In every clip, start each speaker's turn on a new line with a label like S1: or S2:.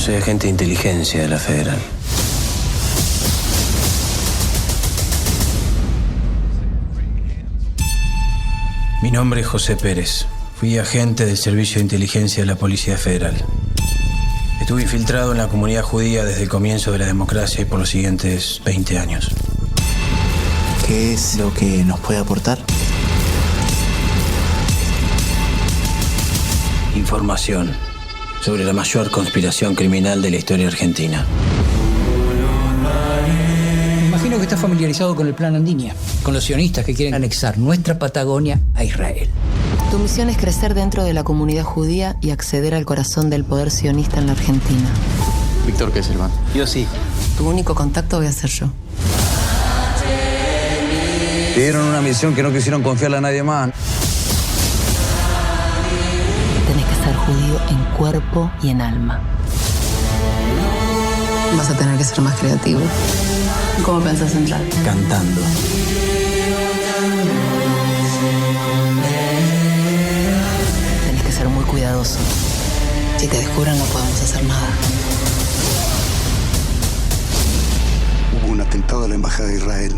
S1: Soy agente de inteligencia de la Federal. Mi nombre es José Pérez. Fui agente del Servicio de Inteligencia de la Policía Federal. Estuve infiltrado en la comunidad judía desde el comienzo de la democracia y por los siguientes 20 años.
S2: ¿Qué es lo que nos puede aportar?
S1: Información sobre la mayor conspiración criminal de la historia argentina.
S3: Imagino que está familiarizado con el Plan Andinia, con los sionistas que quieren anexar nuestra Patagonia a Israel.
S4: Tu misión es crecer dentro de la comunidad judía y acceder al corazón del poder sionista en la Argentina.
S2: Víctor Kesselman.
S1: Yo sí.
S4: Tu único contacto voy a ser yo.
S5: Pidieron una misión que no quisieron confiarle a nadie más.
S4: Tenés que ser judío en cuerpo y en alma. Vas a tener que ser más creativo. ¿Cómo pensás entrar?
S1: Cantando.
S4: Tenés que ser muy cuidadoso. Si te descubren no podemos hacer nada.
S6: Hubo un atentado a la embajada de Israel.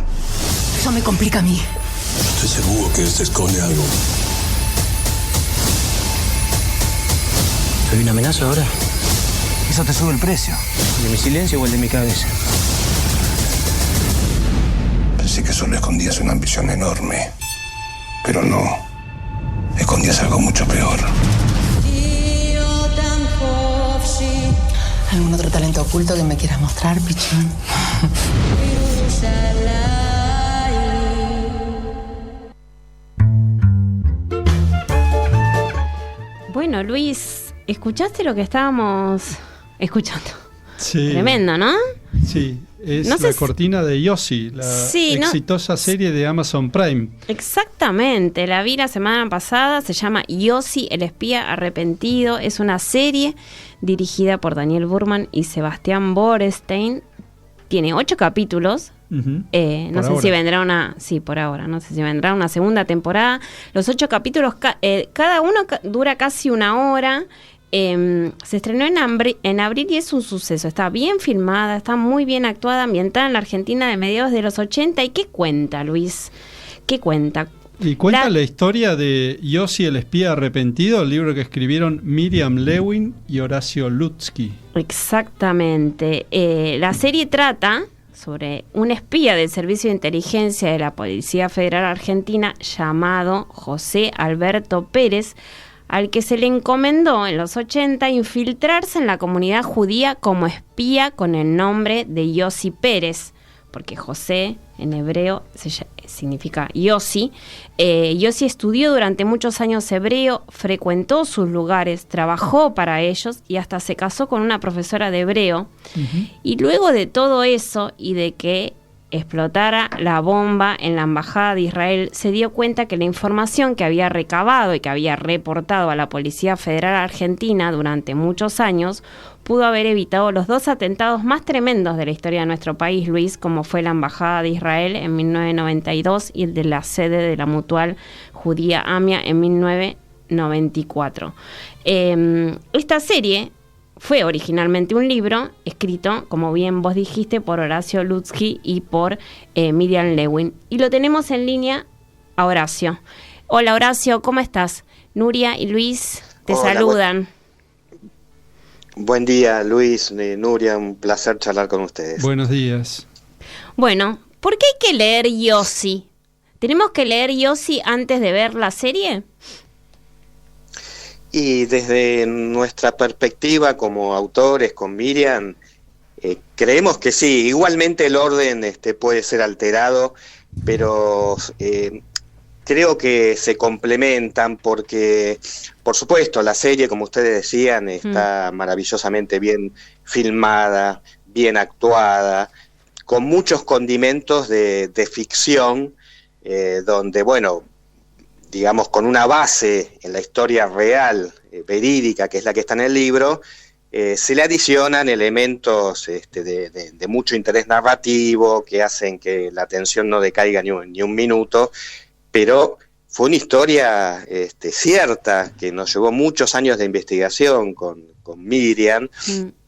S4: Eso me complica a mí.
S6: Estoy seguro que se esconde algo.
S1: ¿Soy una amenaza ahora?
S2: Eso te sube el precio.
S1: ¿De mi silencio o el de mi cabeza?
S6: Pensé que solo escondías una ambición enorme. Pero no. Escondías algo mucho peor.
S4: ¿Algún otro talento oculto que me quieras mostrar, pichón?
S7: Bueno, Luis, ¿escuchaste lo que estábamos escuchando?
S8: Sí.
S7: Tremendo, ¿no?
S8: Sí, es
S7: No
S8: la
S7: sé
S8: cortina de Yossi, la exitosa serie de Amazon Prime.
S7: Exactamente, la vi la semana pasada, se llama Yossi, el espía arrepentido. Es una serie dirigida por Daniel Burman y Sebastián Borestein. Tiene 8 capítulos.
S8: Uh-huh.
S7: No sé si vendrá una... Sí, por ahora. No sé si vendrá una segunda temporada. Los 8 capítulos, cada uno dura casi una hora. Se estrenó en abril y es un suceso. Está bien filmada, está muy bien actuada, ambientada en la Argentina de mediados de los 80. ¿Y qué cuenta, Luis? ¿Qué cuenta?
S8: Y cuenta la historia de Yossi el espía arrepentido, el libro que escribieron Miriam Lewin y Horacio Lutzky.
S7: Exactamente. La serie trata sobre un espía del Servicio de Inteligencia de la Policía Federal Argentina llamado José Alberto Pérez, al que se le encomendó en los 80 infiltrarse en la comunidad judía como espía con el nombre de Yossi Pérez, porque José en hebreo significa Yossi. Yossi estudió durante muchos años hebreo, frecuentó sus lugares, trabajó para ellos y hasta se casó con una profesora de hebreo. Uh-huh. Y luego de todo eso y de que explotara la bomba en la embajada de Israel, se dio cuenta que la información que había recabado y que había reportado a la Policía Federal Argentina durante muchos años pudo haber evitado los 2 atentados más tremendos de la historia de nuestro país, Luis, como fue la embajada de Israel en 1992 y el de la sede de la Mutual Judía AMIA en 1994. Esta serie fue originalmente un libro escrito, como bien vos dijiste, por Horacio Lutzky y por Miriam Lewin. Y lo tenemos en línea a Horacio. Hola, Horacio, ¿cómo estás? Nuria y Luis te saludan.
S9: Buen día, Luis, Nuria, un placer charlar con ustedes.
S8: Buenos días.
S7: Bueno, ¿por qué hay que leer Yossi? ¿Tenemos que leer Yossi antes de ver la serie?
S9: Y desde nuestra perspectiva como autores con Miriam, creemos que sí. Igualmente el orden puede ser alterado, pero creo que se complementan porque, por supuesto, la serie, como ustedes decían, está maravillosamente bien filmada, bien actuada, con muchos condimentos de ficción, donde, bueno, digamos, con una base en la historia real, verídica, que es la que está en el libro, se le adicionan elementos de mucho interés narrativo que hacen que la atención no decaiga ni un minuto, pero fue una historia cierta, que nos llevó muchos años de investigación con Miriam,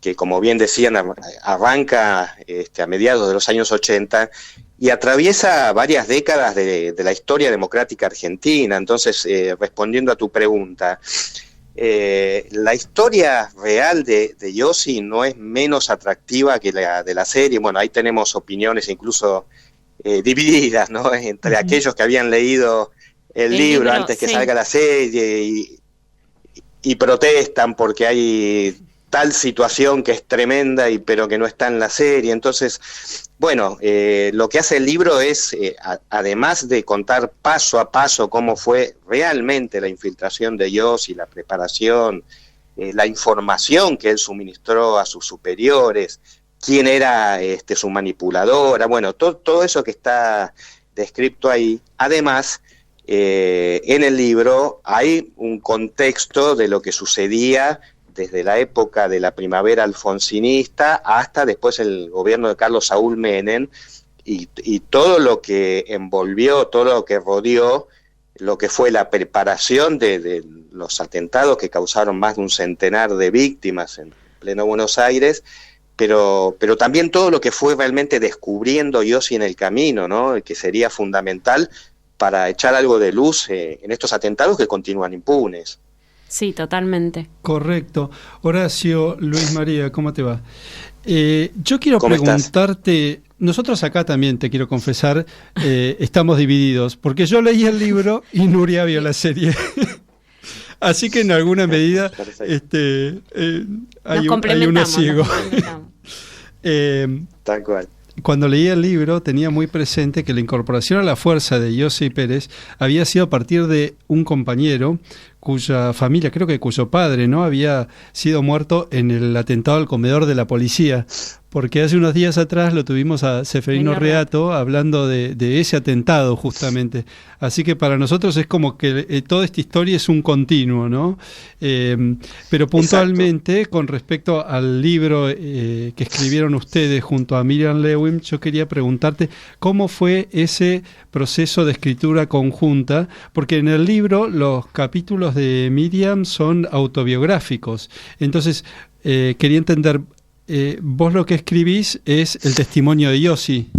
S9: que como bien decían, arranca a mediados de los años 80 y atraviesa varias décadas de la historia democrática argentina. Entonces, respondiendo a tu pregunta, la historia real de Yossi no es menos atractiva que la de la serie. Bueno, ahí tenemos opiniones incluso divididas, ¿no? Entre aquellos que habían leído el libro antes que salga la serie y protestan porque hay tal situación que es tremenda pero que no está en la serie. Entonces, bueno, lo que hace el libro es, además de contar paso a paso cómo fue realmente la infiltración de Yossi, la preparación, la información que él suministró a sus superiores, quién era su manipuladora, bueno, todo eso que está descrito ahí. Además, en el libro hay un contexto de lo que sucedía desde la época de la primavera alfonsinista hasta después el gobierno de Carlos Saúl Menem, y todo lo que envolvió, todo lo que rodeó lo que fue la preparación de los atentados que causaron más de un centenar de víctimas en pleno Buenos Aires, pero también todo lo que fue realmente descubriendo Yossi en el camino, ¿no? Que sería fundamental para echar algo de luz en estos atentados que continúan impunes.
S7: Sí, totalmente.
S8: Correcto. Horacio, Luis María, ¿cómo te va? Yo quiero preguntarte, nosotros acá también, te quiero confesar, estamos divididos, porque yo leí el libro y Nuria vio la serie. Así que en alguna medida hay uno ciego.
S9: Tal cual.
S8: Cuando leí el libro tenía muy presente que la incorporación a la fuerza de Yossi Pérez había sido a partir de un compañero cuya familia, creo que cuyo padre, ¿no?, había sido muerto en el atentado al comedor de la policía. Porque hace unos días atrás lo tuvimos a Seferino Reato hablando de ese atentado justamente. Así que para nosotros es como que toda esta historia es un continuo, ¿no? Pero puntualmente, con respecto al libro que escribieron ustedes junto a Miriam Lewin, yo quería preguntarte cómo fue ese proceso de escritura conjunta, porque en el libro los capítulos de Miriam son autobiográficos. Entonces, quería entender... ¿vos lo que escribís es el testimonio de Yossi?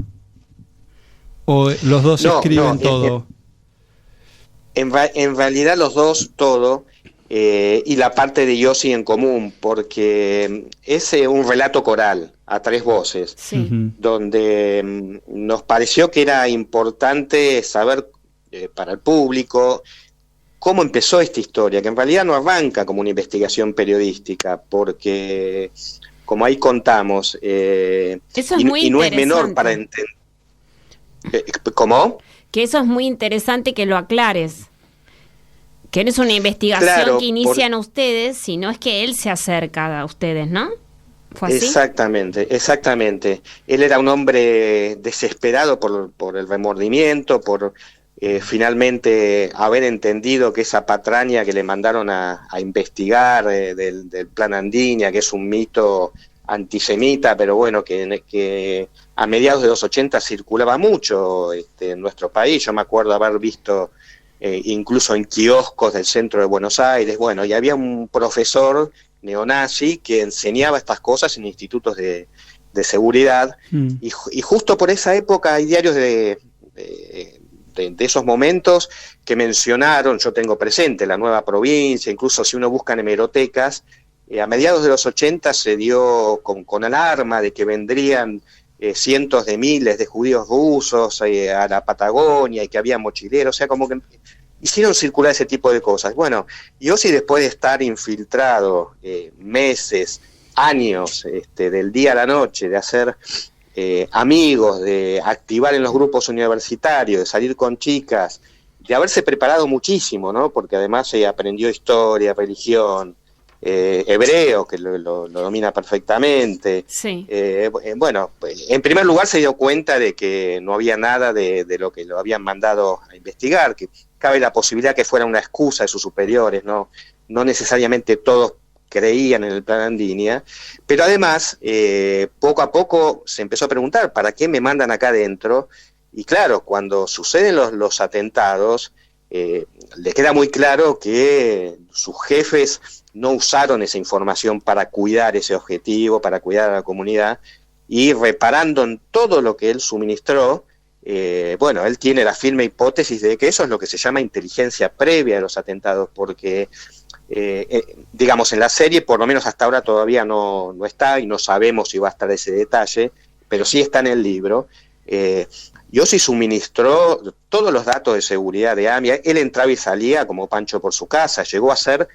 S8: ¿O los dos escriben todo?
S9: En realidad los dos todo, y la parte de Yossi en común, porque es un relato coral a tres voces, donde nos pareció que era importante saber para el público cómo empezó esta historia, que en realidad no arranca como una investigación periodística, porque... como ahí contamos,
S7: eso es muy
S9: y no es menor para entender. ¿Cómo?
S7: Que eso es muy interesante que lo aclares. Que no es una investigación que inician ustedes, sino es que él se acerca a ustedes, ¿no? ¿Fue así?
S9: Exactamente. Él era un hombre desesperado por el remordimiento, por finalmente haber entendido que esa patraña que le mandaron a investigar del Plan Andinia, que es un mito antisemita, pero bueno, que a mediados de los 80 circulaba mucho en nuestro país. Yo me acuerdo haber visto incluso en kioscos del centro de Buenos Aires, bueno, y había un profesor neonazi que enseñaba estas cosas en institutos de seguridad, y justo por esa época hay diarios de esos momentos que mencionaron, yo tengo presente, La Nueva Provincia, incluso si uno busca en hemerotecas, a mediados de los 80 se dio con alarma de que vendrían cientos de miles de judíos rusos a la Patagonia y que había mochileros, o sea, como que hicieron circular ese tipo de cosas. Bueno, Yossi, después de estar infiltrado meses, años, del día a la noche, de hacer... amigos, de activar en los grupos universitarios, de salir con chicas, de haberse preparado muchísimo, ¿no? Porque además aprendió historia, religión, hebreo, que lo domina perfectamente.
S7: Sí.
S9: Bueno, en primer lugar se dio cuenta de que no había nada de lo que lo habían mandado a investigar, que cabe la posibilidad que fuera una excusa de sus superiores, no necesariamente todos creían en el Plan Andinia, pero además poco a poco se empezó a preguntar ¿para qué me mandan acá adentro? Y claro, cuando suceden los atentados, le queda muy claro que sus jefes no usaron esa información para cuidar ese objetivo, para cuidar a la comunidad, y reparando en todo lo que él suministró, él tiene la firme hipótesis de que eso es lo que se llama inteligencia previa de los atentados, porque digamos, en la serie, por lo menos hasta ahora todavía no está, y no sabemos si va a estar ese detalle, pero sí está en el libro. Yossi suministró todos los datos de seguridad de AMIA. Él entraba y salía como Pancho por su casa, llegó a ser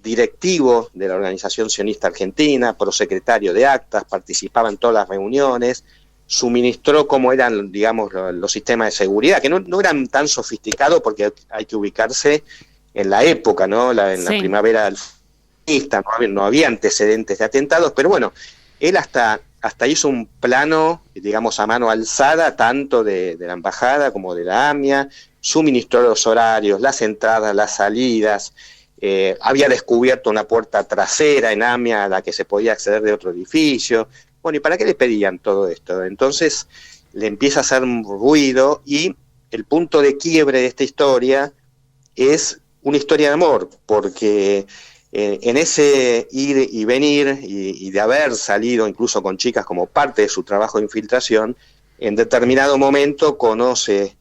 S9: directivo de la Organización Sionista Argentina, prosecretario de actas, participaba en todas las reuniones, suministró cómo eran, digamos, los sistemas de seguridad, que no eran tan sofisticados, porque hay que ubicarse en la época, ¿no? En la primavera del sionista, no había antecedentes de atentados, pero bueno, él hasta hizo un plano, digamos, a mano alzada, tanto de la embajada como de la AMIA, suministró los horarios, las entradas, las salidas, había descubierto una puerta trasera en AMIA a la que se podía acceder de otro edificio. Bueno, ¿y para qué le pedían todo esto? Entonces le empieza a hacer un ruido, y el punto de quiebre de esta historia es una historia de amor, porque en ese ir y venir y de haber salido incluso con chicas como parte de su trabajo de infiltración, en determinado momento conoce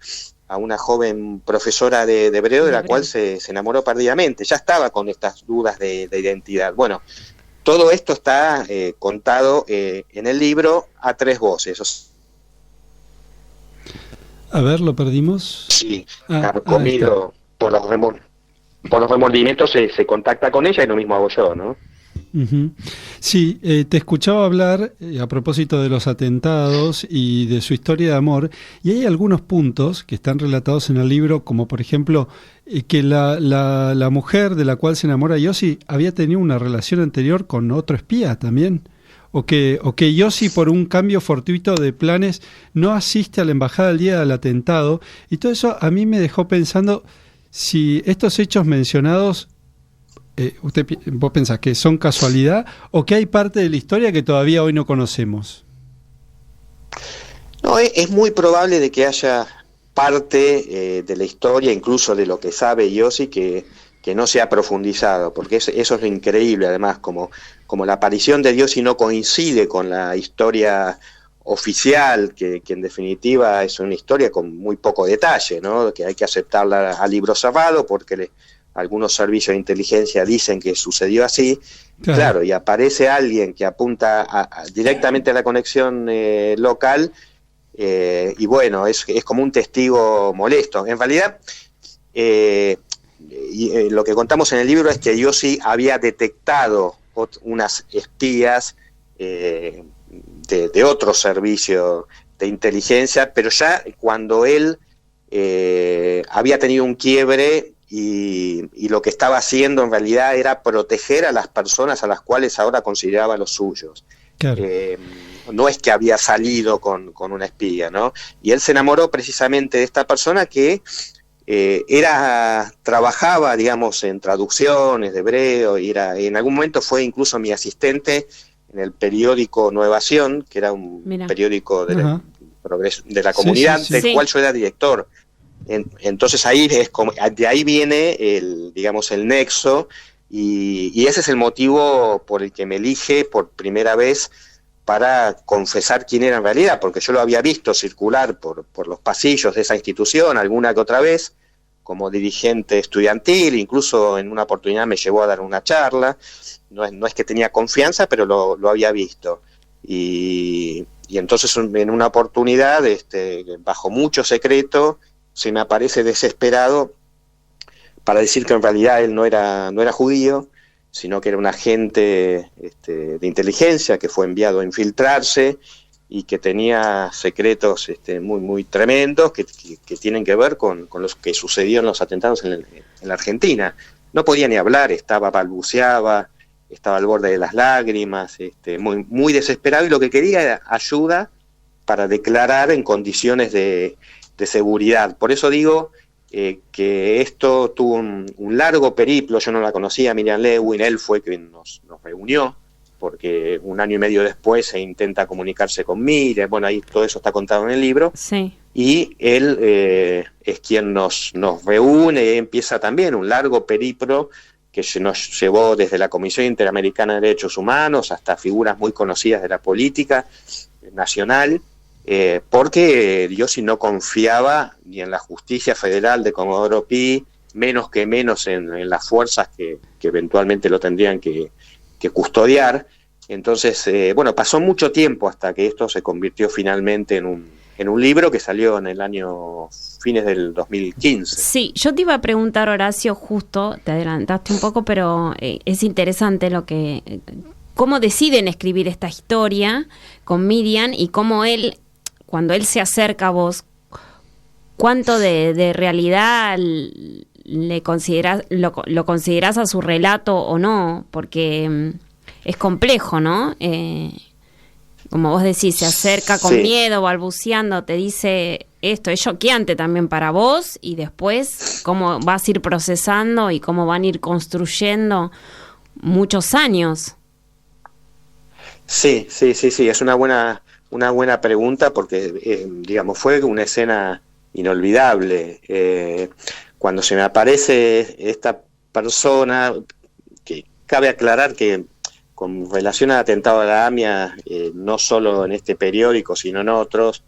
S9: a una joven profesora de hebreo, de la cual se enamoró perdidamente. Ya estaba con estas dudas de identidad. Bueno, todo esto está contado en el libro a tres voces.
S8: A ver, ¿lo perdimos?
S9: Sí, comido por los remordimientos se contacta con ella, y lo mismo hago yo, ¿no?
S8: Uh-huh. Sí, te escuchaba hablar a propósito de los atentados y de su historia de amor, y hay algunos puntos que están relatados en el libro, como por ejemplo que la mujer de la cual se enamora Yossi había tenido una relación anterior con otro espía también, o que Yossi, por un cambio fortuito de planes, no asiste a la embajada el día del atentado, y todo eso a mí me dejó pensando si estos hechos mencionados, vos pensás que son casualidad o que hay parte de la historia que todavía hoy no conocemos.
S9: No, es muy probable de que haya parte de la historia, incluso de lo que sabe Yossi, que no se ha profundizado, porque eso es lo increíble. Además, como la aparición de Yossi no coincide con la historia oficial, que en definitiva es una historia con muy poco detalle, ¿no? Que hay que aceptarla a libro cerrado, porque algunos servicios de inteligencia dicen que sucedió así. Claro, y aparece alguien que apunta directamente a la conexión local, y bueno, es como un testigo molesto. En realidad, lo que contamos en el libro es que Yossi había detectado unas espías de otro servicio de inteligencia, pero ya cuando él había tenido un quiebre, y lo que estaba haciendo en realidad era proteger a las personas a las cuales ahora consideraba los suyos. Claro. No es que había salido con una espía, ¿no? Y él se enamoró precisamente de esta persona que trabajaba, digamos, en traducciones de hebreo, y en algún momento fue incluso mi asistente en el periódico Nuevación, que era un periódico de la comunidad, del cual yo era director. Entonces ahí de ahí viene el nexo, y ese es el motivo por el que me elige por primera vez para confesar quién era en realidad, porque yo lo había visto circular por los pasillos de esa institución alguna que otra vez como dirigente estudiantil, incluso en una oportunidad me llevó a dar una charla. No es que tenía confianza, pero lo había visto, y entonces en una oportunidad, bajo mucho secreto, se me aparece desesperado para decir que en realidad él no era judío, sino que era un agente de inteligencia que fue enviado a infiltrarse, y que tenía secretos muy, muy tremendos que tienen que ver con los que sucedió en los atentados en la Argentina. No podía ni hablar, balbuceaba, estaba al borde de las lágrimas, muy, muy desesperado, y lo que quería era ayuda para declarar en condiciones de seguridad. Por eso digo que esto tuvo un largo periplo. Yo no la conocía, Miriam Lewin, él fue quien nos reunió, porque 1 año y medio después se intenta comunicarse con Miriam. Bueno, ahí todo eso está contado en el libro.
S7: Sí.
S9: y él es quien nos reúne, empieza también un largo periplo que nos llevó desde la Comisión Interamericana de Derechos Humanos hasta figuras muy conocidas de la política nacional, porque Yossi no confiaba ni en la justicia federal de Comodoro Pi, menos en las fuerzas que eventualmente lo tendrían que custodiar. Entonces, pasó mucho tiempo hasta que esto se convirtió finalmente en un libro que salió en el año fines del 2015.
S7: Sí, yo te iba a preguntar, Horacio, justo, te adelantaste un poco, pero es interesante cómo deciden escribir esta historia con Miriam y cómo él, cuando él se acerca a vos, cuánto de realidad lo considerás a su relato o no, porque es complejo, ¿no? Como vos decís, se acerca con miedo, balbuceando, te dice esto, es choqueante también para vos, y después cómo vas a ir procesando y cómo van a ir construyendo muchos años.
S9: Sí, es una buena pregunta porque, fue una escena inolvidable. Cuando se me aparece esta persona, que cabe aclarar que con relación al atentado a la AMIA, no solo en este periódico, sino en otros,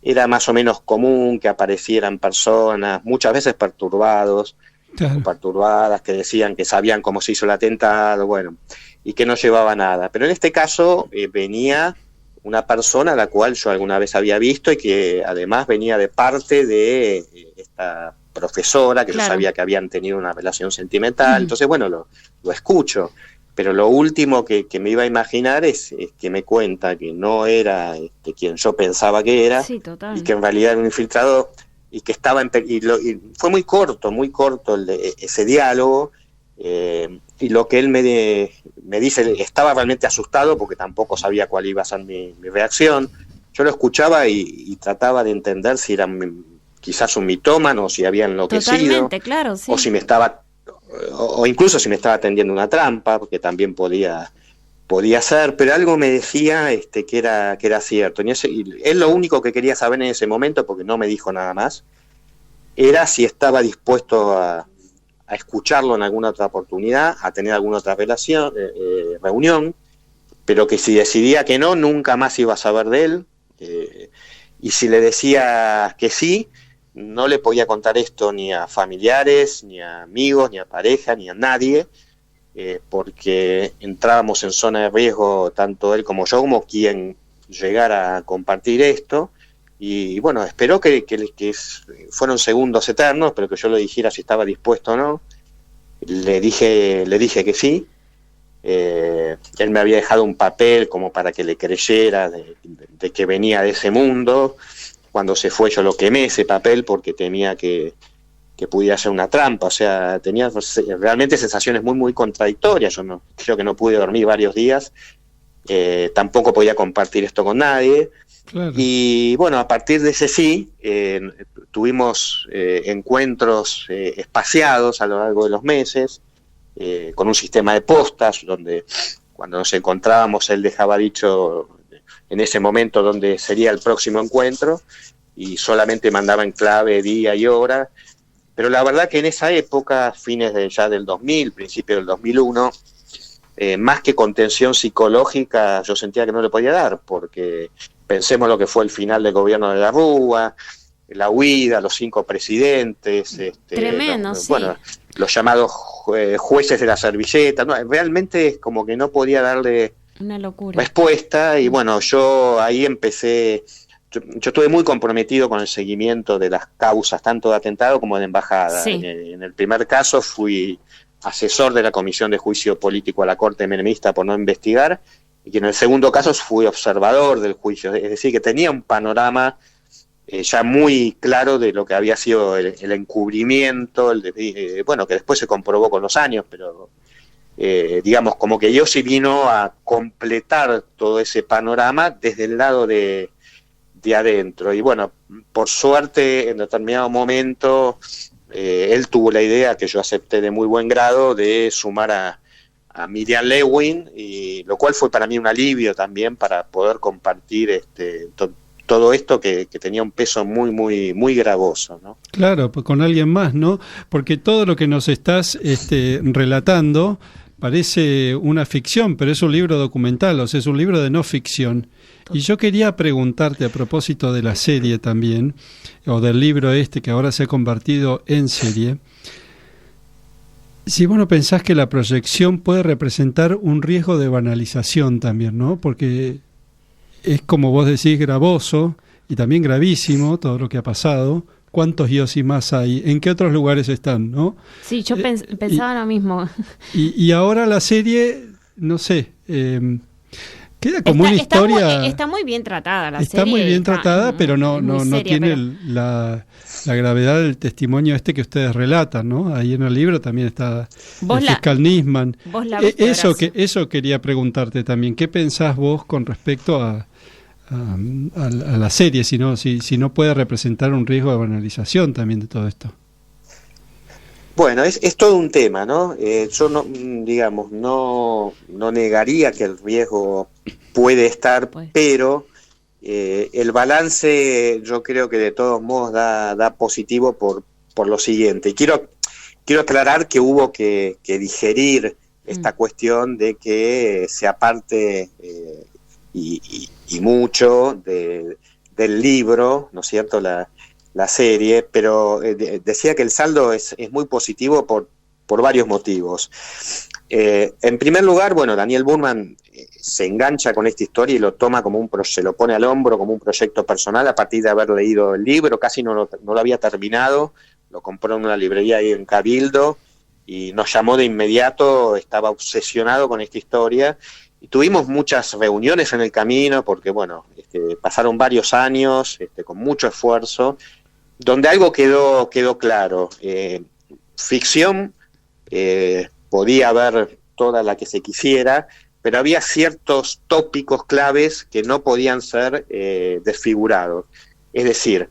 S9: era más o menos común que aparecieran personas, muchas veces perturbadas, que decían que sabían cómo se hizo el atentado, y que no llevaba nada. Pero en este caso venía una persona a la cual yo alguna vez había visto y que además venía de parte de esta profesora, que yo sabía que habían tenido una relación sentimental. Entonces, lo escucho. Pero lo último que me iba a imaginar es que me cuenta que no era quien yo pensaba que era, y que en realidad era un infiltrado, y que estaba y fue muy corto ese diálogo, y lo que él me dice, estaba realmente asustado porque tampoco sabía cuál iba a ser mi reacción. Yo lo escuchaba y trataba de entender si era quizás un mitómano, o si había enloquecido.
S7: Totalmente, claro, sí.
S9: O incluso si me estaba tendiendo una trampa, porque también podía ser, pero algo me decía que era cierto. Y él lo único que quería saber en ese momento, porque no me dijo nada más, era si estaba dispuesto a escucharlo en alguna otra oportunidad, a tener alguna otra reunión, pero que si decidía que no, nunca más iba a saber de él, y si le decía que sí, no le podía contar esto ni a familiares, ni a amigos, ni a pareja, ni a nadie, porque entrábamos en zona de riesgo, tanto él como yo, como quien llegara a compartir esto. Y esperó que fueron segundos eternos, pero que yo le dijera si estaba dispuesto o no. Le dije que sí. Él me había dejado un papel como para que le creyera de que venía de ese mundo. Cuando se fue yo lo quemé, ese papel, porque temía que pudiera ser una trampa. O sea, tenía realmente sensaciones muy, muy contradictorias. Yo creo que no pude dormir varios días. Tampoco podía compartir esto con nadie. Claro. Y a partir de ese sí, tuvimos encuentros espaciados a lo largo de los meses, con un sistema de postas, donde cuando nos encontrábamos él dejaba dicho en ese momento donde sería el próximo encuentro, y solamente mandaba en clave día y hora. Pero la verdad que en esa época, fines ya del 2000, principio del 2001, más que contención psicológica, yo sentía que no le podía dar, porque pensemos lo que fue el final del gobierno de la Rúa, la huida, los 5 presidentes,
S7: tremendo,
S9: los llamados jueces de la servilleta. Realmente es como que no podía darle
S7: una locura
S9: respuesta, y yo ahí empecé. Yo estuve muy comprometido con el seguimiento de las causas, tanto de atentado como de embajada.
S7: Sí.
S9: En el primer caso fui asesor de la Comisión de Juicio Político a la Corte Menemista por no investigar, y que en el segundo caso fui observador del juicio, es decir, que tenía un panorama ya muy claro de lo que había sido el encubrimiento, que después se comprobó con los años, pero como que Yossi vino a completar todo ese panorama desde el lado de adentro. Y por suerte, en determinado momento, él tuvo la idea, que yo acepté de muy buen grado, de sumar a Miriam Lewin, y lo cual fue para mí un alivio también para poder compartir todo esto que tenía un peso muy, muy, muy gravoso, ¿no?
S8: Claro, pues con alguien más, ¿no? Porque todo lo que nos estás relatando parece una ficción, pero es un libro documental, o sea, es un libro de no ficción. Y yo quería preguntarte a propósito de la serie también, o del libro que ahora se ha convertido en serie, si vos no pensás que la proyección puede representar un riesgo de banalización también, ¿no? Porque es, como vos decís, gravoso y también gravísimo todo lo que ha pasado. ¿Cuántos Yossi más hay? ¿En qué otros lugares están, no?
S7: Sí, yo pensaba lo mismo.
S8: Y ahora la serie, no sé, queda como una historia...
S7: Está muy bien tratada la serie.
S8: Está muy bien tratada, pero no
S7: seria,
S8: tiene la gravedad del testimonio que ustedes relatan, ¿no? Ahí en el libro también está el fiscal Nisman.
S7: Vos la viste,
S8: eso quería preguntarte también. ¿Qué pensás vos con respecto a la serie, si no puede representar un riesgo de banalización también de todo esto?
S9: Bueno, es todo un tema, ¿no? Yo no negaría que el riesgo puede estar, pero el balance yo creo que de todos modos da positivo por lo siguiente. Y quiero aclarar que hubo que digerir esta cuestión de que se aparte y mucho del libro, ¿no es cierto?, la serie, pero decía que el saldo es muy positivo por varios motivos. En primer lugar, bueno, Daniel Burman se engancha con esta historia y lo toma se lo pone al hombro como un proyecto personal a partir de haber leído el libro. Casi no lo había terminado, lo compró en una librería ahí en Cabildo y nos llamó de inmediato, estaba obsesionado con esta historia. Y tuvimos muchas reuniones en el camino porque, bueno, pasaron varios años con mucho esfuerzo, donde algo quedó claro. Ficción podía haber toda la que se quisiera, pero había ciertos tópicos claves que no podían ser desfigurados. Es decir,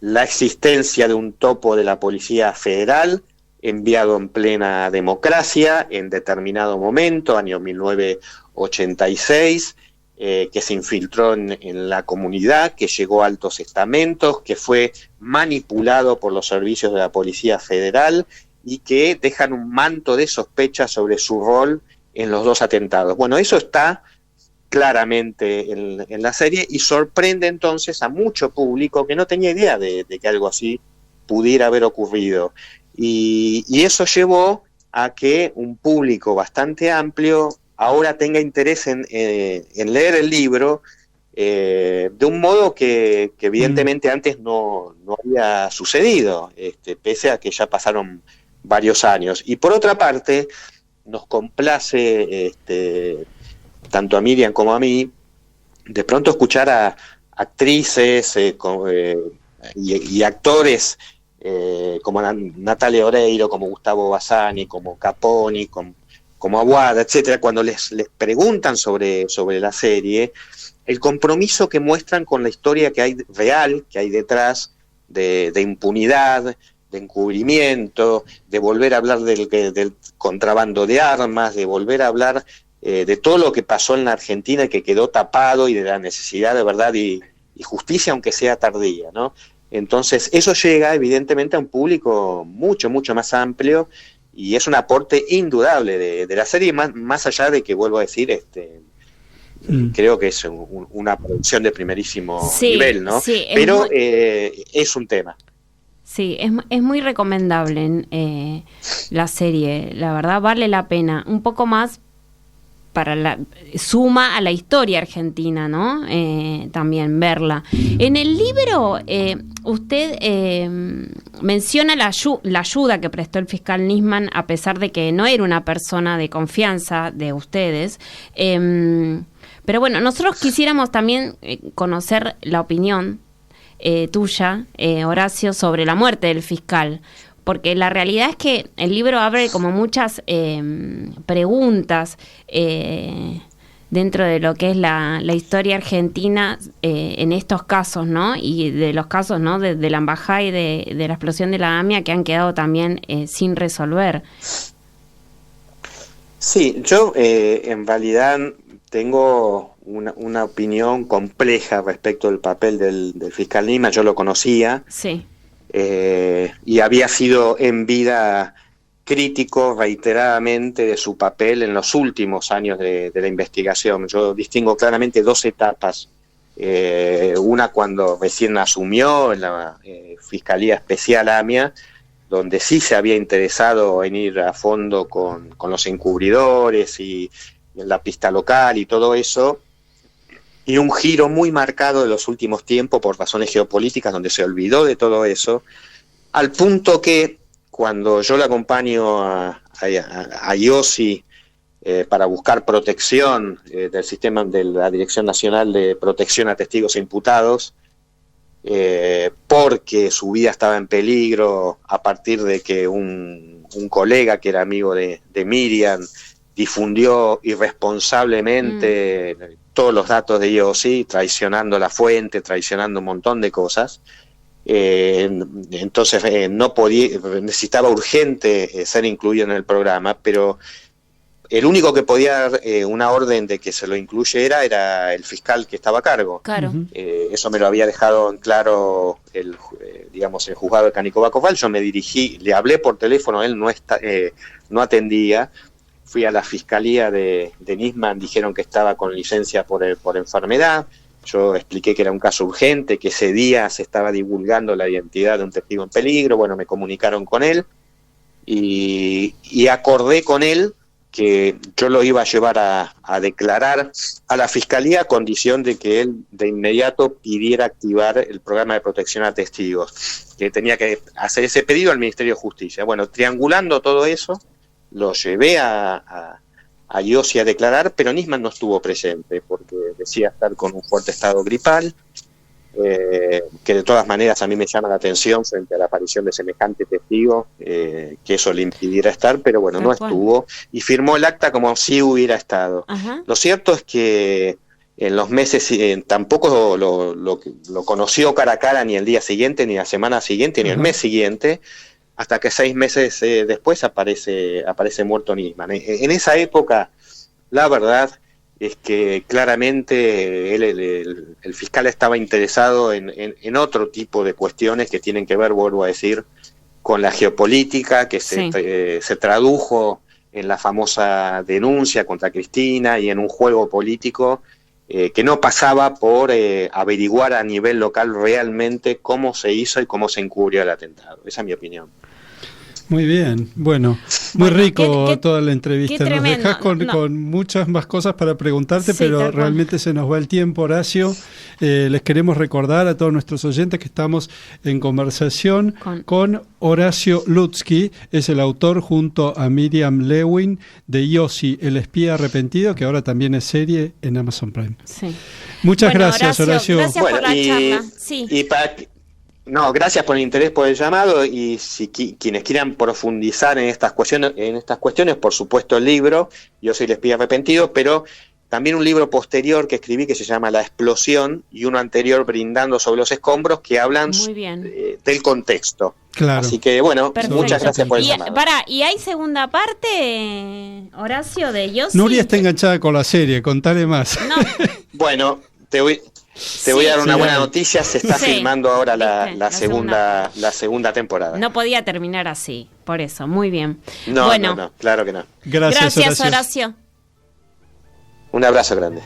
S9: la existencia de un topo de la Policía Federal, enviado en plena democracia, en determinado momento, año 1986, que se infiltró en la comunidad, que llegó a altos estamentos, que fue manipulado por los servicios de la Policía Federal y que dejan un manto de sospecha sobre su rol en los dos atentados. Bueno, eso está claramente en la serie y sorprende entonces a mucho público que no tenía idea de que algo así pudiera haber ocurrido. Y eso llevó a que un público bastante amplio ahora tenga interés en leer el libro de un modo que evidentemente antes no había sucedido, pese a que ya pasaron varios años. Y por otra parte, nos complace, tanto a Miriam como a mí, de pronto escuchar a actrices y actores como Natalia Oreiro, como Gustavo Bassani, como Caponi, como Aguada, etcétera, cuando les preguntan sobre la serie, el compromiso que muestran con la historia que hay real, que hay detrás de impunidad, de encubrimiento, de volver a hablar del contrabando de armas, de volver a hablar de todo lo que pasó en la Argentina y que quedó tapado, y de la necesidad de verdad y justicia, aunque sea tardía, ¿no? Entonces, eso llega evidentemente a un público mucho, mucho más amplio, y es un aporte indudable de la serie, más allá de que, vuelvo a decir, creo que es una producción de primerísimo nivel, ¿no? Sí, pero es un tema.
S7: Sí, es muy recomendable la serie, la verdad vale la pena, un poco más suma a la historia argentina, ¿no? También verla. En el libro usted menciona la ayuda que prestó el fiscal Nisman, a pesar de que no era una persona de confianza de ustedes. Pero bueno, nosotros quisiéramos también conocer la opinión tuya, Horacio, sobre la muerte del fiscal. Porque la realidad es que el libro abre como muchas preguntas dentro de lo que es la historia argentina en estos casos, ¿no? Y de los casos, ¿no?, de la embajada y de la explosión de la AMIA, que han quedado también sin resolver.
S9: Sí, yo en realidad tengo una opinión compleja respecto del papel del fiscal Nisman. Yo lo conocía,
S7: Sí.
S9: Y había sido en vida crítico reiteradamente de su papel en los últimos años de la investigación. Yo distingo claramente dos etapas. Una cuando recién asumió en la Fiscalía Especial AMIA, donde sí se había interesado en ir a fondo con los encubridores y en la pista local y todo eso, y un giro muy marcado de los últimos tiempos por razones geopolíticas, donde se olvidó de todo eso, al punto que cuando yo le acompaño a Yossi para buscar protección del sistema de la Dirección Nacional de Protección a Testigos e Imputados, porque su vida estaba en peligro a partir de que un colega que era amigo de Miriam difundió irresponsablemente todos los datos de Yossi, traicionando la fuente, traicionando un montón de cosas. Entonces no podía, necesitaba urgente ser incluido en el programa, pero el único que podía dar una orden de que se lo incluyera era el fiscal que estaba a cargo.
S7: Claro.
S9: Eso me lo había dejado en claro el juzgado de Canico Bacofal. Yo me dirigí, le hablé por teléfono, él no atendía. Fui a la fiscalía de Nisman, dijeron que estaba con licencia por enfermedad. Yo expliqué que era un caso urgente, que ese día se estaba divulgando la identidad de un testigo en peligro. Bueno, me comunicaron con él y acordé con él que yo lo iba a llevar a declarar a la fiscalía a condición de que él de inmediato pidiera activar el programa de protección a testigos, que tenía que hacer ese pedido al Ministerio de Justicia. Bueno, triangulando todo eso, lo llevé a Yossi a declarar, pero Nisman no estuvo presente porque decía estar con un fuerte estado gripal, que de todas maneras a mí me llama la atención frente a la aparición de semejante testigo, que eso le impidiera estar, pero bueno, no estuvo, y firmó el acta como si hubiera estado.
S7: Ajá.
S9: Lo cierto es que en los meses tampoco lo conoció cara a cara ni el día siguiente, ni la semana siguiente, ni el mes siguiente, hasta que 6 meses después aparece muerto Nisman. En esa época, la verdad es que claramente el fiscal estaba interesado en otro tipo de cuestiones que tienen que ver, vuelvo a decir, con la geopolítica, que se tradujo en la famosa denuncia contra Cristina y en un juego político que no pasaba por averiguar a nivel local realmente cómo se hizo y cómo se encubrió el atentado. Esa es mi opinión.
S8: Muy bien, bueno, muy rico
S7: qué
S8: toda la entrevista. Nos dejás con muchas más cosas para preguntarte, pero realmente se nos va el tiempo, Horacio. Les queremos recordar a todos nuestros oyentes que estamos en conversación con Horacio Lutzky, es el autor junto a Miriam Lewin de Yossi, el espía arrepentido, que ahora también es serie en Amazon Prime.
S7: Sí.
S8: Muchas gracias, Horacio.
S7: Gracias por la charla. Sí.
S9: Gracias por el interés, por el llamado, y si quienes quieran profundizar en estas cuestiones, por supuesto el libro, Yo soy el espía arrepentido, pero también un libro posterior que escribí que se llama La explosión, y uno anterior, Brindando sobre los escombros, que hablan del contexto. Claro. Así que bueno, perfecto. Muchas gracias por el llamado.
S7: ¿Y hay segunda parte, Horacio, de Yossi?
S8: Nuria está enganchada con la serie, contale más.
S7: No.
S9: Bueno, te voy a dar una buena noticia, se está filmando ahora la segunda temporada.
S7: No podía terminar así, por eso, muy bien.
S9: No, claro que no.
S7: Gracias, Horacio.
S9: Un abrazo grande.